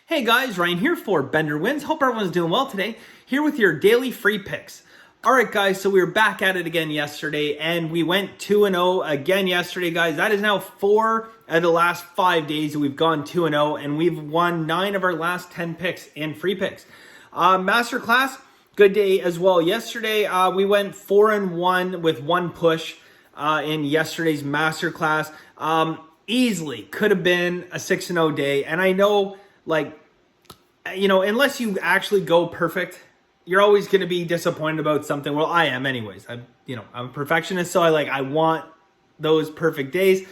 Hey guys, Ryan here for Bender Wins. Hope everyone's doing well today. Here with your daily free picks. All right, guys, so we were back at it again yesterday, and we went 2-0 again yesterday, guys. That is now 4 of the last 5 days that we've gone 2-0, and we've won 9 of our last 10 picks in free picks. Masterclass, good day as well. Yesterday, we went 4-1 with one push in yesterday's Masterclass. Easily could have been a 6-0 day, and I know, unless you actually go perfect, you're always going to be disappointed about something. Well, I am anyways. I'm a perfectionist, so I want those perfect days.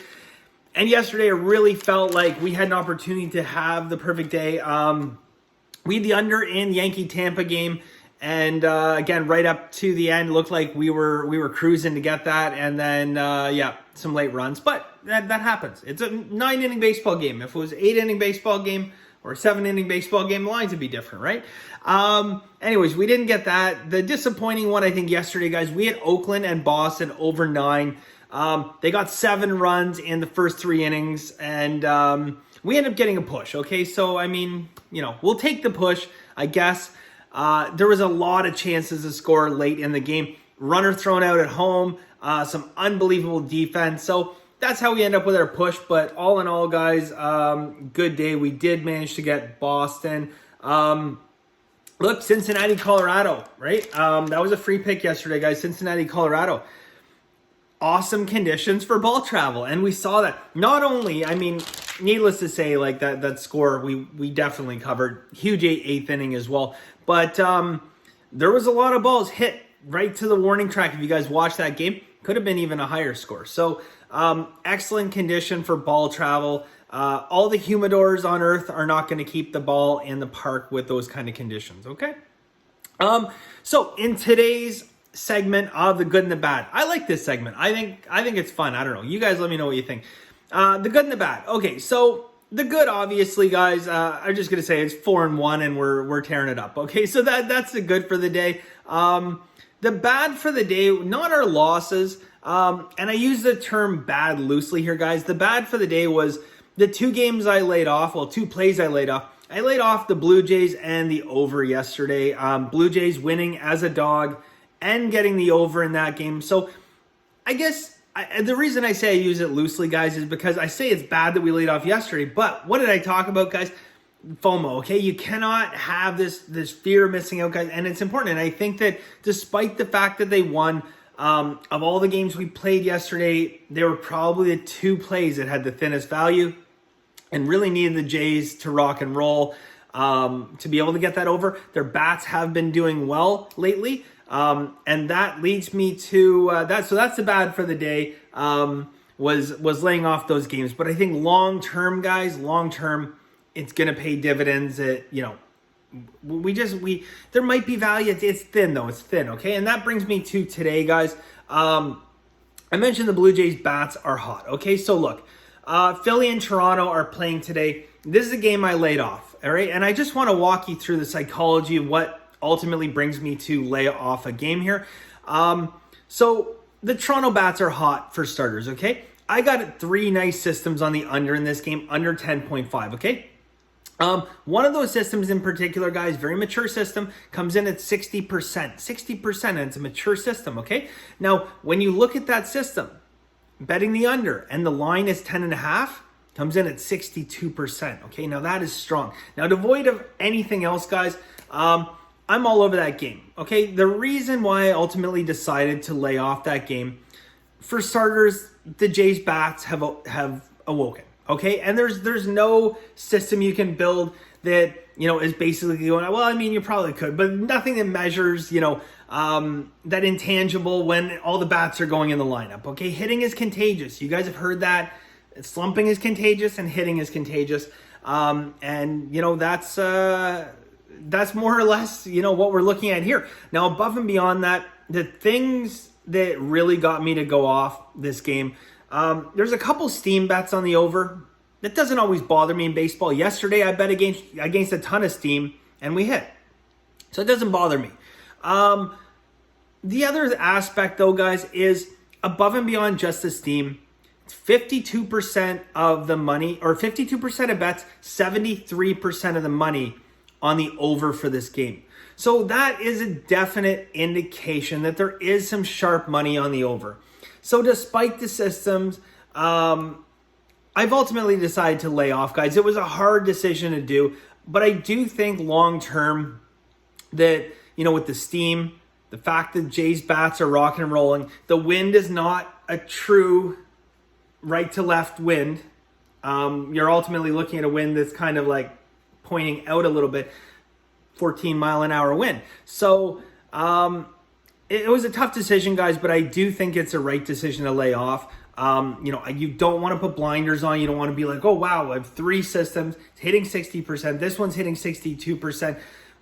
And yesterday, it really felt like we had an opportunity to have the perfect day. We had the under in Yankee Tampa game, and again, right up to the end, looked like we were cruising to get that, and then some late runs. But that happens. It's a 9-inning baseball game. If it was 8-inning baseball game or a 7-inning baseball game, the lines would be different, right? Anyways, we didn't get that. The disappointing one, I think, yesterday, guys, we had Oakland and Boston over 9. They got 7 runs in the first 3 innings, and we ended up getting a push, okay? So, we'll take the push, I guess. There was a lot of chances to score late in the game. Runner thrown out at home, some unbelievable defense. So that's how we end up with our push. But all in all, guys, good day. We did manage to get Boston. Look, Cincinnati, Colorado, right? That was a free pick yesterday, guys. Cincinnati, Colorado. Awesome conditions for ball travel. And we saw that. Not only, needless to say, that score, we definitely covered. Huge eighth inning as well. But there was a lot of balls hit right to the warning track. If you guys watched that game, could have been even a higher score. So excellent condition for ball travel. All the humidors on earth are not going to keep the ball in the park with those kind of conditions, okay? So in today's segment of the good and the bad, I like this segment. I think it's fun. I don't know. You guys let me know what you think. The good and the bad. Okay, so the good, obviously, guys, I'm just going to say it's 4-1 and we're tearing it up. Okay, so that's the good for the day. The bad for the day, not our losses, and I use the term bad loosely here, guys. The bad for the day was the 2 games I laid off, 2 plays I laid off. I laid off the Blue Jays and the over yesterday. Blue Jays winning as a dog and getting the over in that game. So I guess the reason I say I use it loosely, guys, is because I say it's bad that we laid off yesterday. But what did I talk about, guys? FOMO, okay? You cannot have this fear of missing out, guys. And it's important. And I think that despite the fact that they won, of all the games we played yesterday, they were probably the 2 plays that had the thinnest value and really needed the Jays to rock and roll to be able to get that over. Their bats have been doing well lately. And that leads me to that. So that's the bad for the day, was laying off those games. But I think long-term, guys, it's going to pay dividends. There might be value. It's thin though. It's thin. Okay. And that brings me to today, guys. I mentioned the Blue Jays bats are hot. Okay. So look, Philly and Toronto are playing today. This is a game I laid off. All right. And I just want to walk you through the psychology of what ultimately brings me to lay off a game here. So the Toronto bats are hot for starters. Okay. I got 3 nice systems on the under in this game, under 10.5. Okay. One of those systems in particular, guys, very mature system, comes in at 60%. 60%, and it's a mature system, okay? Now, when you look at that system, betting the under, and the line is 10.5, comes in at 62%, okay? Now, that is strong. Now, devoid of anything else, guys, I'm all over that game, okay? The reason why I ultimately decided to lay off that game, for starters, the Jays bats have awoken. Okay, and there's no system you can build that, is basically going, well, you probably could, but nothing that measures, that intangible when all the bats are going in the lineup. Okay, hitting is contagious. You guys have heard that. Slumping is contagious and hitting is contagious. And that's more or less, what we're looking at here. Now, above and beyond that, the things that really got me to go off this game, there's a couple steam bets on the over. That doesn't always bother me in baseball. Yesterday, I bet against a ton of steam, and we hit. So it doesn't bother me. The other aspect, though, guys, is above and beyond just the steam. 52% of the money, or 52% of bets, 73% of the money on the over for this game. So that is a definite indication that there is some sharp money on the over. So despite the systems, I've ultimately decided to lay off, guys. It was a hard decision to do, but I do think long-term that, with the steam, the fact that Jay's bats are rocking and rolling, the wind is not a true right to left wind. You're ultimately looking at a wind that's kind of like pointing out a little bit, 14 mile an hour wind. So it was a tough decision, guys, but I do think it's a right decision to lay off. You don't want to put blinders on. You don't want to be like, oh, wow, I have 3 systems. It's hitting 60%. This one's hitting 62%.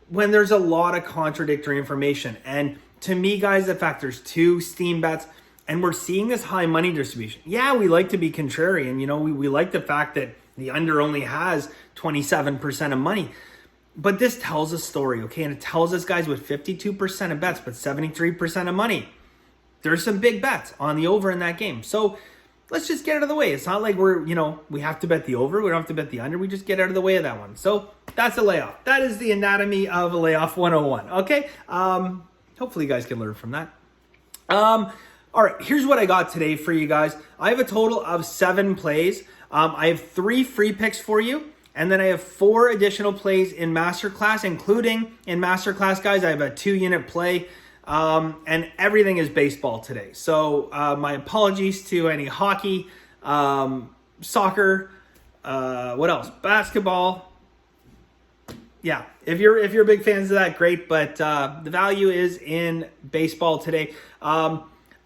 When there's a lot of contradictory information. And to me, guys, the fact there's 2 steam bets and we're seeing this high money distribution. Yeah, we like to be contrarian. We like the fact that the under only has 27% of money. But this tells a story, okay? And it tells us, guys, with 52% of bets, but 73% of money, there's some big bets on the over in that game. So let's just get out of the way. It's not like we have to bet the over. We don't have to bet the under. We just get out of the way of that one. So that's a layoff. That is the anatomy of a layoff 101, okay? Hopefully you guys can learn from that. All right, here's what I got today for you guys. I have a total of 7 plays. I have 3 free picks for you. And then I have 4 additional plays in Masterclass, including in Masterclass, guys, I have a 2-unit play. And everything is baseball today. So my apologies to any hockey, soccer, what else? Basketball. Yeah, if you're big fans of that, great. But the value is in baseball today.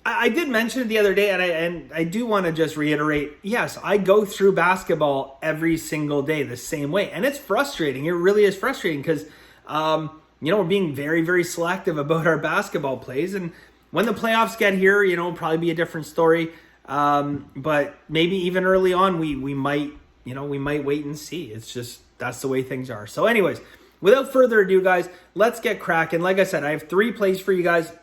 I did mention it the other day, and I do want to just reiterate, yes, I go through basketball every single day the same way. And it's frustrating. It really is frustrating because, we're being very, very selective about our basketball plays. And when the playoffs get here, it'll probably be a different story. But maybe even early on, we might wait and see. It's just, that's the way things are. So anyways, without further ado, guys, let's get cracking. Like I said, I have 3 plays for you guys.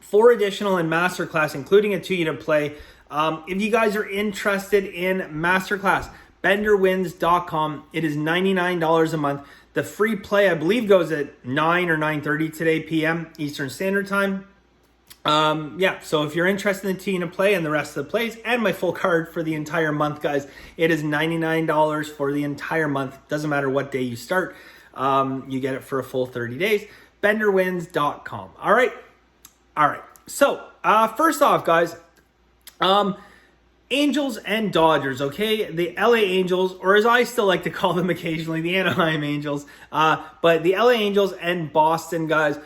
4 additional in Masterclass, including a 2-unit play. If you guys are interested in Masterclass, benderwins.com. It is $99 a month. The free play, I believe, goes at 9 or 9:30 today p.m. Eastern Standard Time. So if you're interested in the 2-unit play and the rest of the plays and my full card for the entire month, guys, it is $99 for the entire month. Doesn't matter what day you start. You get it for a full 30 days. benderwins.com. All right. So, first off, guys, Angels and Dodgers, okay? The LA Angels, or as I still like to call them occasionally, the Anaheim Angels, but the LA Angels and Boston, guys,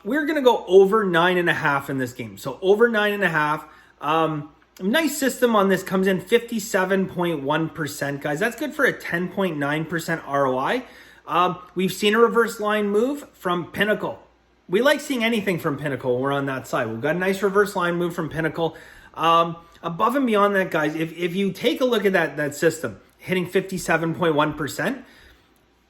we're going to go over 9.5 in this game. So, over 9.5. Nice system on this, comes in 57.1%, guys. That's good for a 10.9% ROI. We've seen a reverse line move from Pinnacle. We like seeing anything from Pinnacle when we're on that side. We've got a nice reverse line move from Pinnacle. Above and beyond that, guys, if you take a look at that system, hitting 57.1%,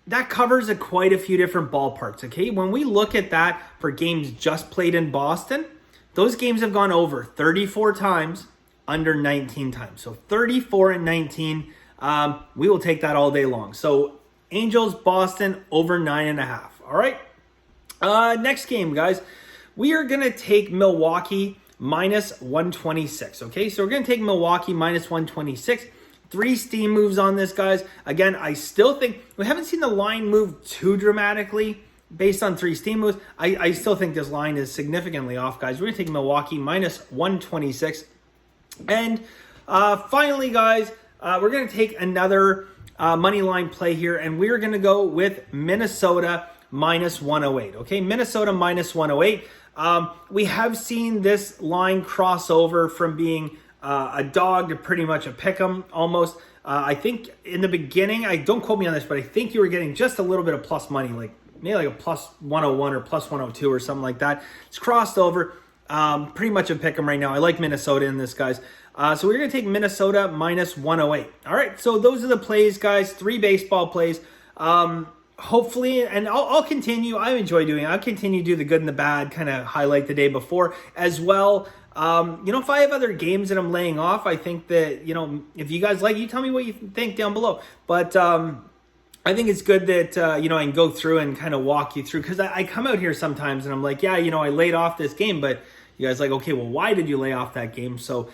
that covers quite a few different ballparks, okay? When we look at that for games just played in Boston, those games have gone over 34 times, under 19 times. So 34 and 19, we will take that all day long. So Angels, Boston, over 9.5, all right? Next game, guys, we are going to take Milwaukee minus 126, okay? So we're going to take Milwaukee minus 126. 3 steam moves on this, guys. Again, I still think, we haven't seen the line move too dramatically based on 3 steam moves. I still think this line is significantly off, guys. We're going to take Milwaukee minus 126. And finally, guys, we're going to take another money line play here, and we're going to go with Minnesota minus 108, okay? Minnesota minus 108. We have seen this line cross over from being a dog to pretty much a pick'em almost. I think in the beginning, don't quote me on this, but I think you were getting just a little bit of plus money, like maybe like a plus 101 or plus 102 or something like that. It's crossed over. Pretty much a pick'em right now. I like Minnesota in this, guys. So we're going to take Minnesota minus 108. All right, so those are the plays, guys. 3 baseball plays. Hopefully, and I'll continue. I enjoy doing it. I'll continue to do the good and the bad, kind of highlight the day before as well. If I have other games that I'm laying off, I think that, if you guys like, you tell me what you think down below. But I think it's good that, I can go through and kind of walk you through, because I come out here sometimes and I'm like, yeah, I laid off this game, but you guys like, okay, well, why did you lay off that game? So,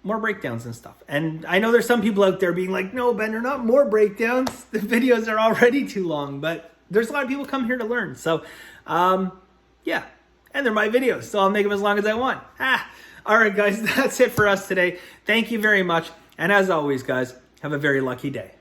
more breakdowns and stuff. And I know there's some people out there being like, no, Ben, they're not more breakdowns. The videos are already too long, but there's a lot of people come here to learn. So, yeah, and they're my videos, so I'll make them as long as I want. All right, guys, that's it for us today. Thank you very much. And as always, guys, have a very lucky day.